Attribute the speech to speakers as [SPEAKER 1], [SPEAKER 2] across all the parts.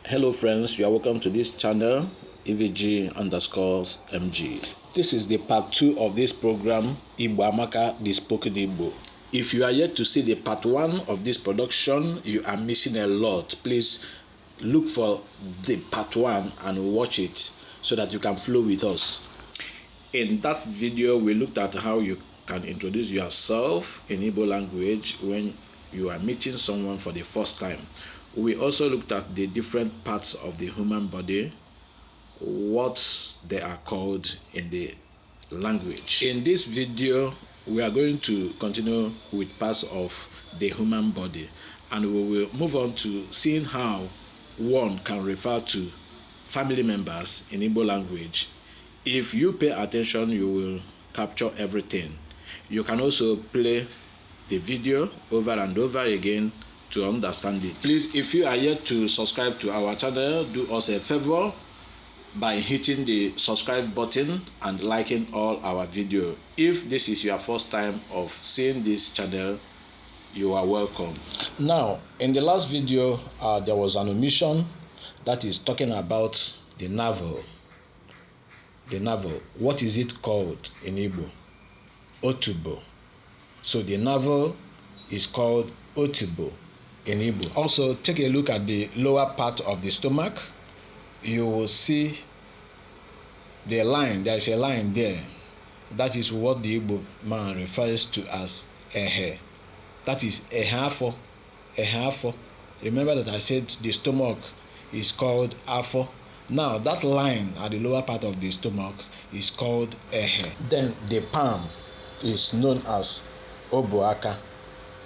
[SPEAKER 1] Hello friends, you are welcome to this channel, EVG_MG. This is the part 2 of this program, Igbo Amaka, the spoken Igbo. If you are yet to see the part 1 of this production, you are missing a lot. Please look for the part 1 and watch it so that you can flow with us. In that video, we looked at how you can introduce yourself in Igbo language when you are meeting someone for the first time. We also looked at the different parts of the human body, what they are called in the language. In this video, we are going to continue with parts of the human body, and we will move on to seeing how one can refer to family members in Igbo language. If you pay attention, you will capture everything. You can also play the video over and over again to understand it. Please, if you are yet to subscribe to our channel, do us a favor by hitting the subscribe button and liking all our videos. If this is your first time of seeing this channel, you are welcome. Now, in the last video, there was an omission that is talking about the navel. The navel. What is it called in Igbo? Otubo. So the navel is called otubo in Igbo. Also, take a look at the lower part of the stomach. You will see the line. There is a line there. That is what the Igbo man refers to as ehe. That is ehafo. Ehafo. Remember that I said the stomach is called afo. Now, that line at the lower part of the stomach is called ehe. Then the palm is known as obuaka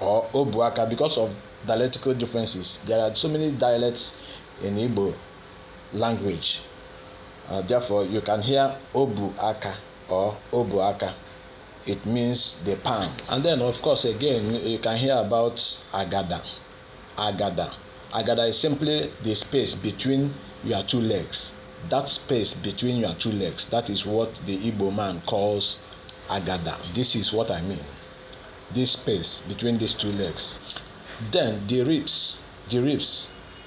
[SPEAKER 1] or obuaka because of dialectical differences. There are so many dialects in Igbo language. Therefore, you can hear obuaka or obuaka. It means the palm. And then, of course, again, you can hear about agada. Agada. Agada is simply the space between your two legs. That space between your two legs, that is what the Igbo man calls agada. This is what I mean. This space between these two legs. Then the ribs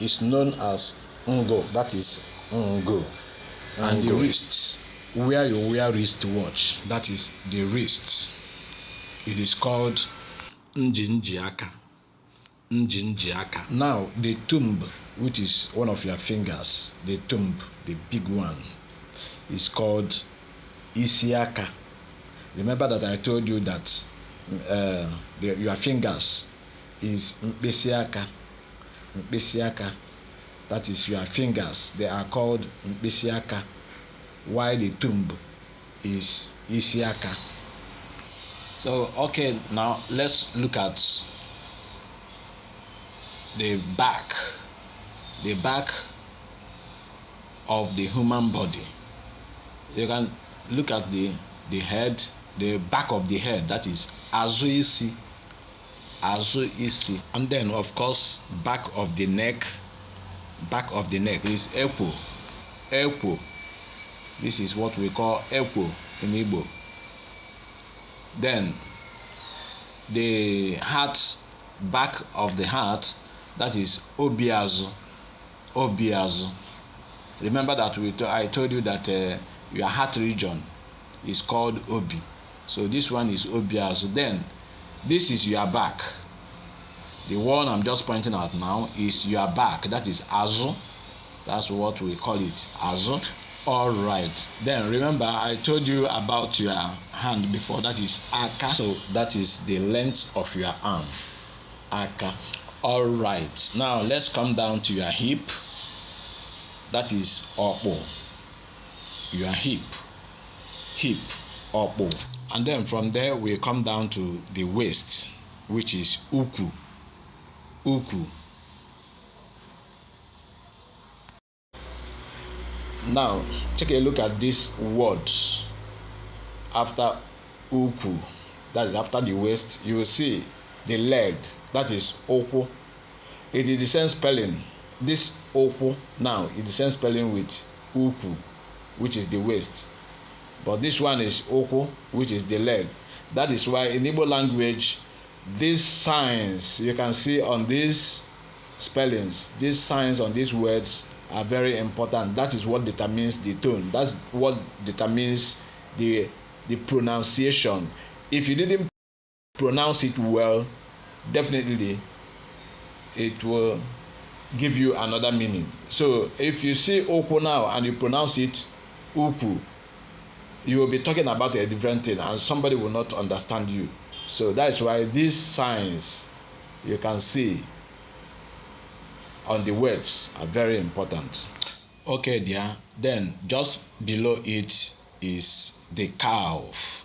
[SPEAKER 1] is known as ngo. That is ngo. And the wrists, where you wear wristwatch, that is the wrists. It is called njinjiaka. Njinjiaka. Now the thumb, which is one of your fingers, the thumb, the big one, is called isiaka. Remember that I told you that your fingers is mpesiaka. Mpesiaka. That is your fingers. They are called mpesiaka, while the thumb is isiaka. So, okay, now let's look at the back. The back of the human body. You can look at the head, the back of the head, that is azuisi. Azuisi. And then, of course, back of the neck. Back of the neck is ekwo. Ekwo. This is what we call ekwo in Igbo. Then the heart, back of the heart, that is obiazu. Obiazu. Remember that I told you that your heart region is called obi. So this one is obiazu. Then this is your back. The one I'm just pointing out now is your back. That is azu. That's what we call it, azu. All right. Then remember I told you about your hand before. That is aka. So that is the length of your arm. Aka. All right. Now let's come down to your hip. That is opo. Your hip. Hip. Opo. And then from there we come down to the waist, which is uku. Uku. Now take a look at this word after uku. That is after the waist. You will see the leg. That is oku. It is the same spelling. This oku now is the same spelling with uku, which is the waist. But this one is oku, which is the leg. That is why in Igbo language, these signs you can see on this spellings, these signs on these words are very important. That is what determines the tone. That's what determines the pronunciation. If you didn't pronounce it well, definitely it will give you another meaning. So if you see oku now and you pronounce it uku, you will be talking about a different thing and somebody will not understand you. So that is why these signs you can see on the words are very important. Okay, dear. Then just below it is the calf.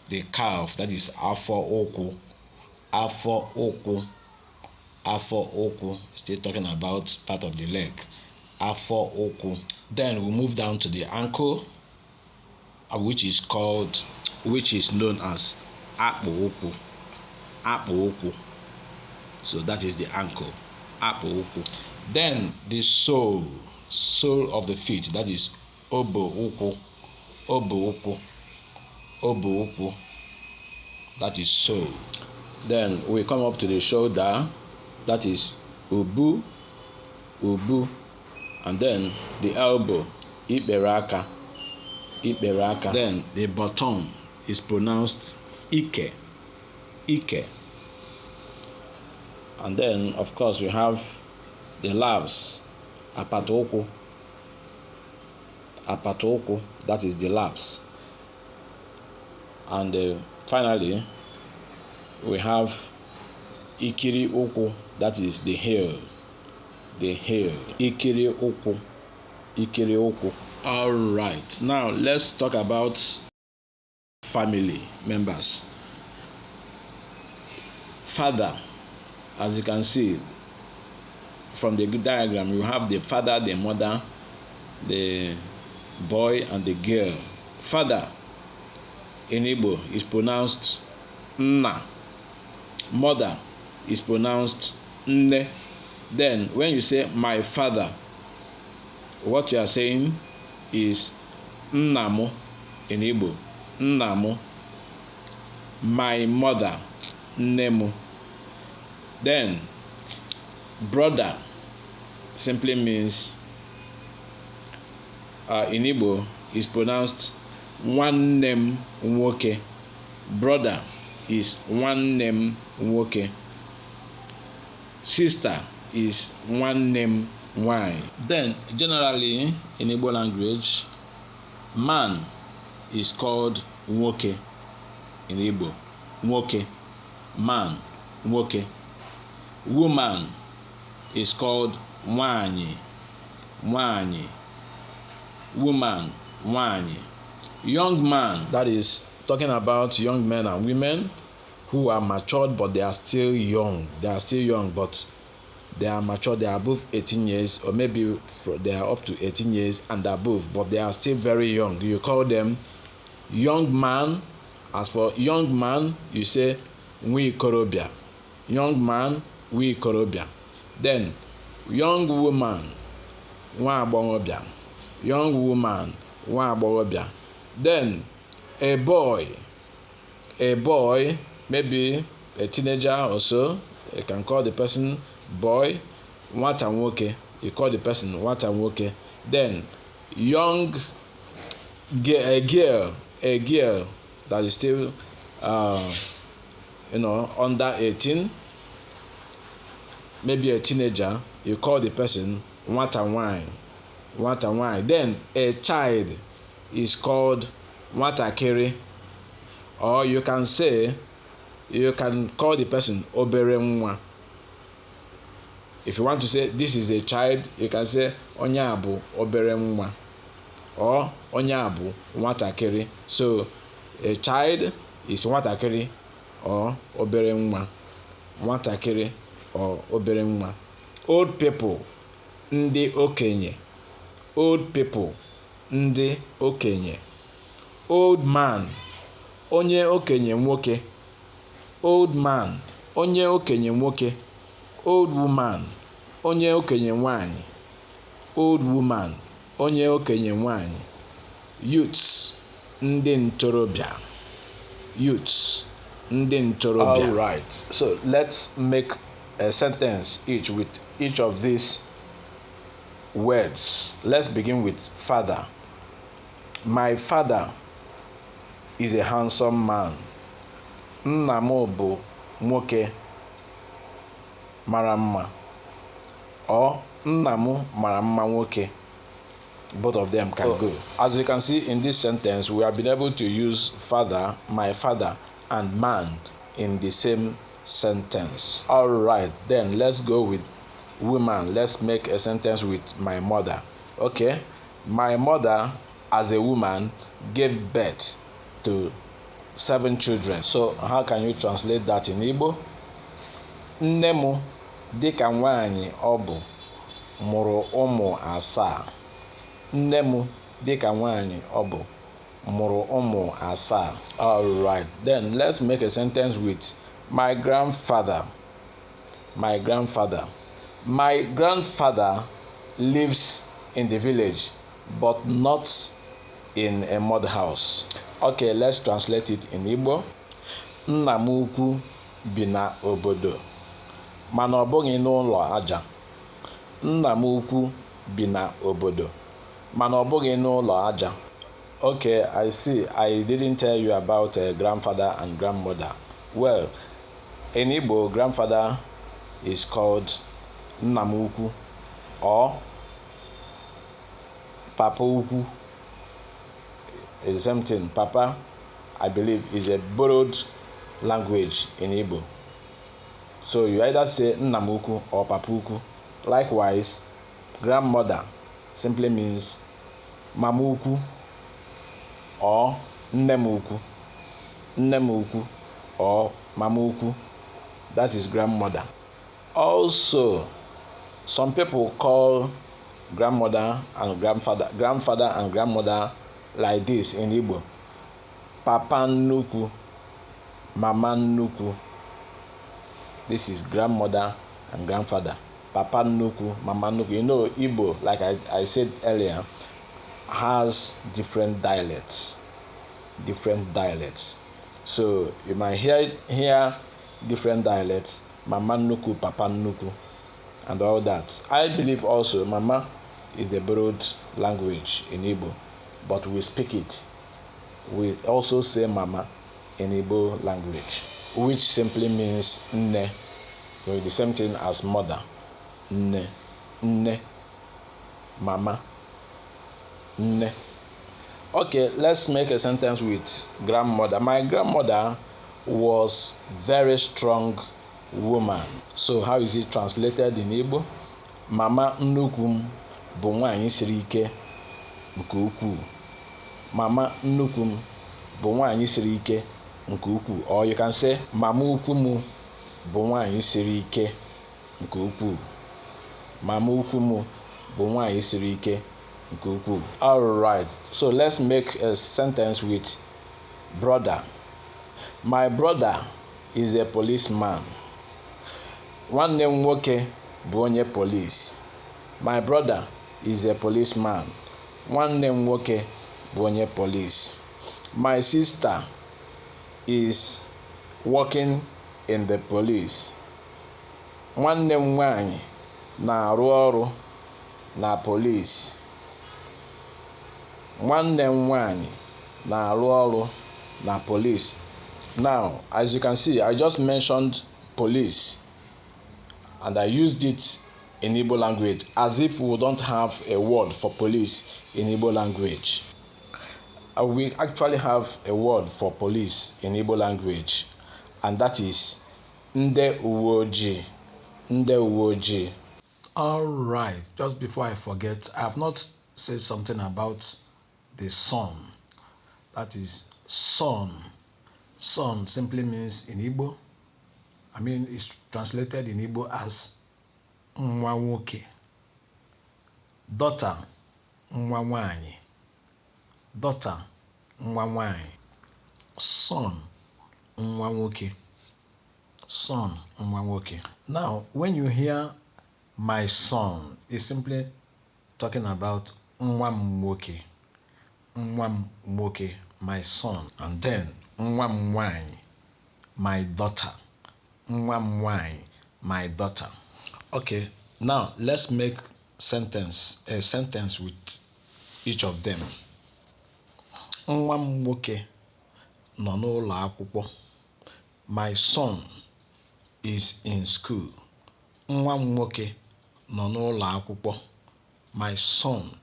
[SPEAKER 1] The calf, that is afo oku. Afo oku. Afo oku. Still talking about part of the leg. Afo oku. Then we move down to the ankle, which is known as akpo oku. Akpo oku. So that is the ankle. Akpo oku. Then the sole of the feet, that is obo uku. Obo uku. Obo uku. That is sole. Then we come up to the shoulder, that is ubu. Ubu. And then the elbow, iberaka. Iberaka. Then the bottom is pronounced ike. Ike. And then of course we have the labs, apatoku. Apatoku, that is the labs. And finally we have ikiri oku, that is the heel. The heel. Ikiri oku. Ikiri oku. All right, now let's talk about family members. Father, as you can see from the diagram, you have the father, the mother, the boy, and the girl. Father in Igbo is pronounced nna. Mother is pronounced nne. Then when you say my father, what you are saying is nnamu in Igbo. Nnamu. My mother, nnemu. Then brother simply means in Igbo is pronounced nwannem nwoke. Brother is nwannem nwoke. Sister is nwannem nwanyị. Then generally in Igbo language, man is called nwoke in Igbo. Nwoke. Man. Nwoke. Woman is called nwanyị. Nwanyị. Woman. Nwanyị. Young man, that is talking about young men and women who are matured but they are still young. They are still young but they are mature. They are above 18 years, or maybe they are up to 18 years and above, but they are still very young. You call them young man. As for young man, you say nwi korobia. Young man, nwi korobia. Then young woman, nwa agbọghọbịa. Young woman, nwa agbọghọbịa. Then a boy, maybe a teenager or so, you can call the person boy. Nwata nwoke, you call the person nwata nwoke. Then young a girl that is still under 18, maybe a teenager, you call the person nwata nwanyị. Nwata nwanyị. Then a child is called nwatakịrị, or you can call the person obere nwa. If you want to say this is a child, you can say onye a bụ obere nwa, or onye a bụ nwatakịrị. So a child is nwatakịrị or obere nwa. Nwatakịrị or obere nwa. Old people, ndị okenye. Old people, ndị okenye. Old man, onye okenye nwoke. Old man, onye okenye nwoke. Old woman, onye okenye nwanyị. Old woman, onye okenye nwanyị. Youths, ndị ntorobịa. Youths, ndị ntorobịa. All right, so let's make a sentence each with each of these words. Let's begin with father. My father is a handsome man. Nna m bụ nwoke mara mma. Or nna m mara mma nwoke. Both of them can go. As you can see in this sentence, we have been able to use father, my father, and man in the same sentence. All right, then let's go with woman. Let's make a sentence with my mother. Okay, my mother as a woman gave birth to 7 children. So how can you translate that in Igbo? Nne m dịka nwaanyị ọ bụ mụrụ ụmụ 7. Nne m dịka nwaanyị ọ bụ mụrụ ụmụ 7. All right, then let's make a sentence with my grandfather. My grandfather. My grandfather lives in the village but not in a mud house. Okay, let's translate it in Igbo. Nna m ukwu bi na obodo mana ọ bụghị n'ụlọ aja. Nna m ukwu bi na obodo mana ọ bụghị n'ụlọ aja. Okay, I see. I didn't tell you about grandfather and grandmother. Well, in Igbo, grandfather is called nna m ukwu or papa ukwu. It's the same thing. Papa, I believe, is a borrowed language in Igbo. So you either say nna m ukwu or papa ukwu. Likewise, grandmother simply means mama ukwu or nne m ukwu. Nne m ukwu or mama ukwu. That is grandmother. Also, some people call grandmother and grandfather and grandmother like this in Igbo: papa nnukwu, mama nnukwu. This is grandmother and grandfather. Papa nnukwu, mama nnukwu. You know, Igbo, like I said earlier, has different dialects. So you might hear different dialects: mama nnukwu, papa nnukwu, and all that. I believe also mama is a borrowed language in Igbo, but we speak it. We also say mama in Igbo language, which simply means nne. So the same thing as mother. Nne, nne, mama, nne. Okay, let's make a sentence with grandmother. My grandmother was very strong woman. So how is it translated in Igbo? Mama nnukwu m bụ nwaanyị siri ike nke ukwuu. Mama nnukwu m bụ nwaanyị siri ike nke ukwuu. Or you can say mama ukwu m bụ nwaanyị siri ike nke ukwuu. Mama ukwu m bụ nwaanyị siri ike nke ukwuu. All right, so let's make a sentence with brother. My brother is a policeman. Nwanne m nwoke bụ onye police. My brother is a policeman. Nwanne m nwoke bụ onye police. My sister is working in the police. Nwanne m nwaanyị na-arụ ọrụ na police. Nwanne m nwaanyị na-arụ ọrụ na police. Now, as you can see, I just mentioned police and I used it in Igbo language as if we don't have a word for police in Igbo language. We actually have a word for police in Igbo language, and that is nde uwe ojii. Nde uwe ojii. All right, just before I forget, I have not said something about the son. That is son. Son simply means in Igbo, it's translated in Igbo as nwa nwoke. Daughter, nwa nwaanyị. Daughter, nwa nwaanyị. Son, nwa nwoke. Son, nwa nwoke. Now, when you hear my son, it's simply talking about nwa m nwoke. Nwa m nwoke, my son. And then nwa m nwaanyị, my daughter. Nwa m nwaanyị, my daughter. Okay, Now, let's make a sentence with each of them. Nwa m nwoke nọ n'ụlọ akwụkwọ. My son is in school. Nwa m nwoke nọ n'ụlọ akwụkwọ. My son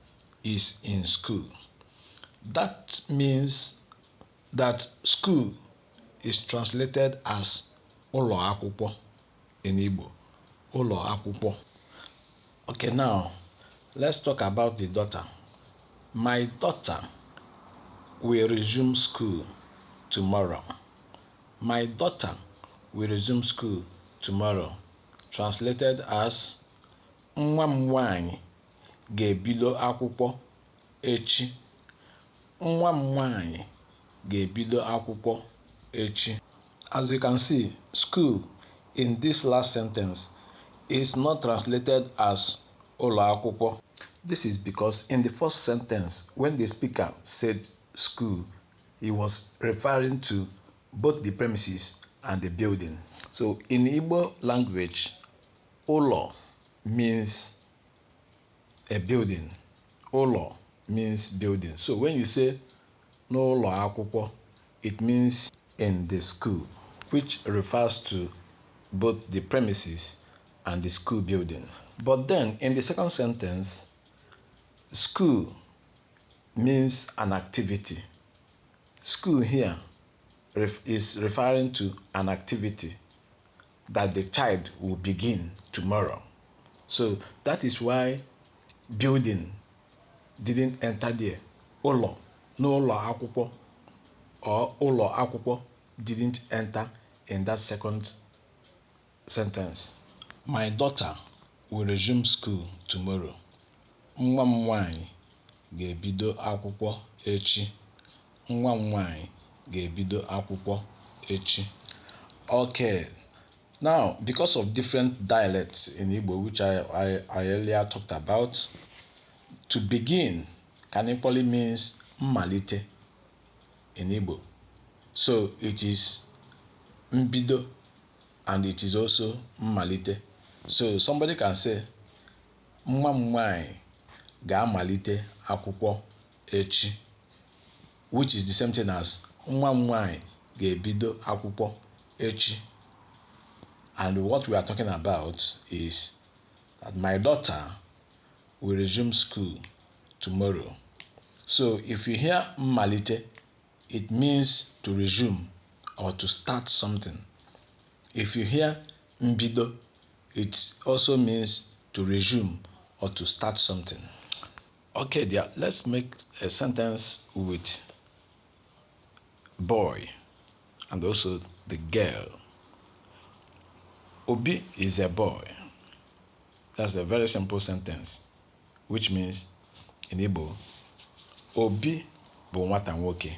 [SPEAKER 1] is in school. That means that school is translated as ụlọ akwụkwọ in Igbo. Ụlọ akwụkwọ. Okay, now let's talk about the daughter. My daughter will resume school tomorrow. My daughter will resume school tomorrow. Translated as nwa m nwanyị ga-ebido akwụkwọ echi. Nwa m nwanyị ga-ebido akwụkwọ echi. As you can see, school in this last sentence is not translated as ụlọ akwụkwọ. This is because in the first sentence, when the speaker said school, he was referring to both the premises and the building. So in Igbo language, ụlọ means a building. Ụlọ means building. So when you say n'ụlọ akwụkwọ, it means in the school, which refers to both the premises and the school building. But then in the second sentence, school means an activity. School here is referring to an activity that the child will begin tomorrow. So that is why building didn't enter there. Ụlọ, n'ụlọ akwụkwọ, or ụlọ akwụkwọ didn't enter in that second sentence. My daughter will resume school tomorrow. Nwa m nwanyị ga-ebido akwụkwọ echi. Nwa m nwanyị ga-ebido akwụkwọ echi. Okay. Now, because of different dialects in Igbo, which I earlier talked about, to begin can equally means mmalite in Igbo. So it is mbido and it is also mmalite. So somebody can say, nwa m nwanyị ga-amalite akwụkwọ echi, which is the same thing as nwa m nwanyị ga-ebido akwụkwọ echi. And what we are talking about is that my daughter will resume school tomorrow. So if you hear mmalite, it means to resume or to start something. If you hear mbido, it also means to resume or to start something. Okay, dear, let's make a sentence with boy and also the girl. Obi is a boy. That's a very simple sentence, which means in Igbo, Obi bụ nwata nwoke.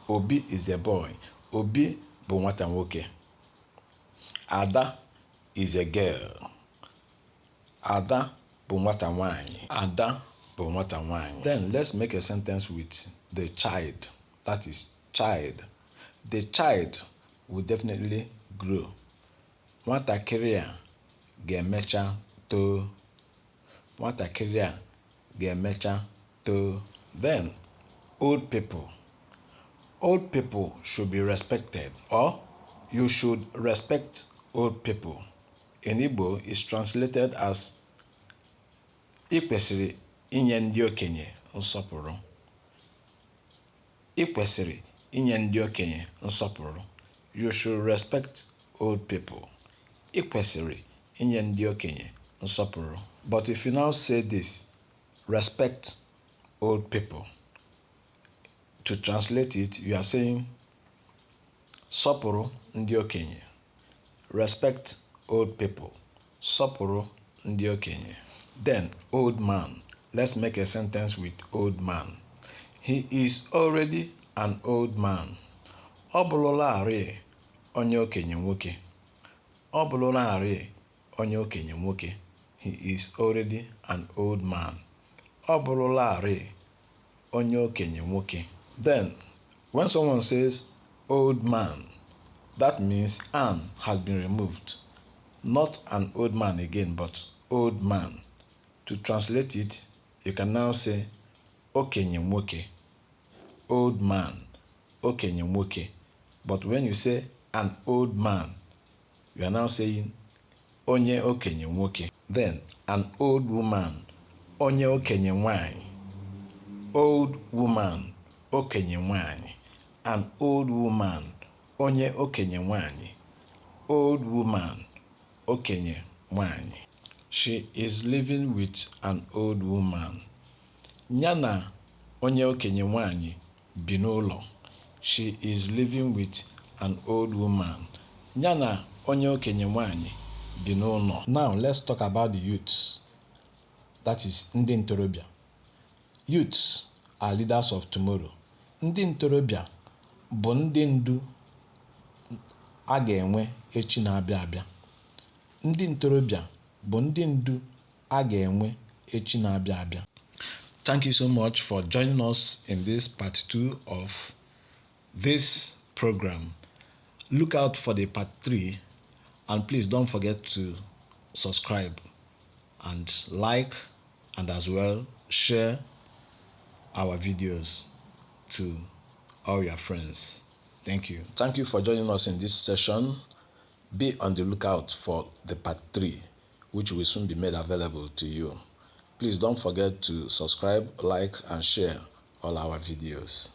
[SPEAKER 1] Obi is a boy. Obi bụ nwata nwoke. Ada is a girl. Ada bụ nwata nwanyị. Ada bụ nwata nwanyị. Then let's make a sentence with the child. That is child. The child will definitely grow. Nwatakịrị a ga-emecha too. Nwatakịrị a ga-emecha too. Then old people. Old people should be respected, or you should respect old people. In Igbo, it's translated as ị kwesịrị inye ndị okenye nsọpụrụ. Ị kwesịrị inye ndị okenye nsọpụrụ. You should respect old people. Ị kwesịrị inye ndị okenye nsọpụrụ. But if you now say this, respect old people, to translate it, you are saying sọpụrụ ndị okenye. Respect old people. Sọpụrụ ndị okenye. Then old man. Let's make a sentence with old man. He is already an old man. Ọ bụrụlarị onye okenye nwoke. Ọ bụrụlarị onye okenye nwoke. He is already an old man. Ọ bụrụlarị onye okenye nwoke. Then, when someone says old man, that means an has been removed. Not an old man again, but old man. To translate it, you can now say okenye nwoke, old man, okenye nwoke. But when you say an old man, you are now saying onye okenye nwoke. Then an old woman, onye okenye nwanyị. Old woman, okenye nwanyị. An old woman, onye okenye nwanyị. Old woman, okenye nwanyị. She is living with an old woman. Ya na onye okenye nwanyị bi n'ụlọ. She is living with an old woman. Ya na onye okenye nwanyị bi n'ụlọ. Now let's talk about the youths. That is ndị ntorobịa. Youths are leaders of tomorrow. Ndị ntorobịa bụ ndị ndu a ga-enwe echi na-abịa abịa. Ndị ntorobịa bụ ndị ndu a ga-enwe echi na-abịa abịa. Thank you so much for joining us in this part 2 of this program. Look out for the part 3, and please don't forget to subscribe and like, and as well share our videos to all your friends. Thank you. Thank you for joining us in this session. Be on the lookout for the part 3, which will soon be made available to you. Please don't forget to subscribe, like, and share all our videos.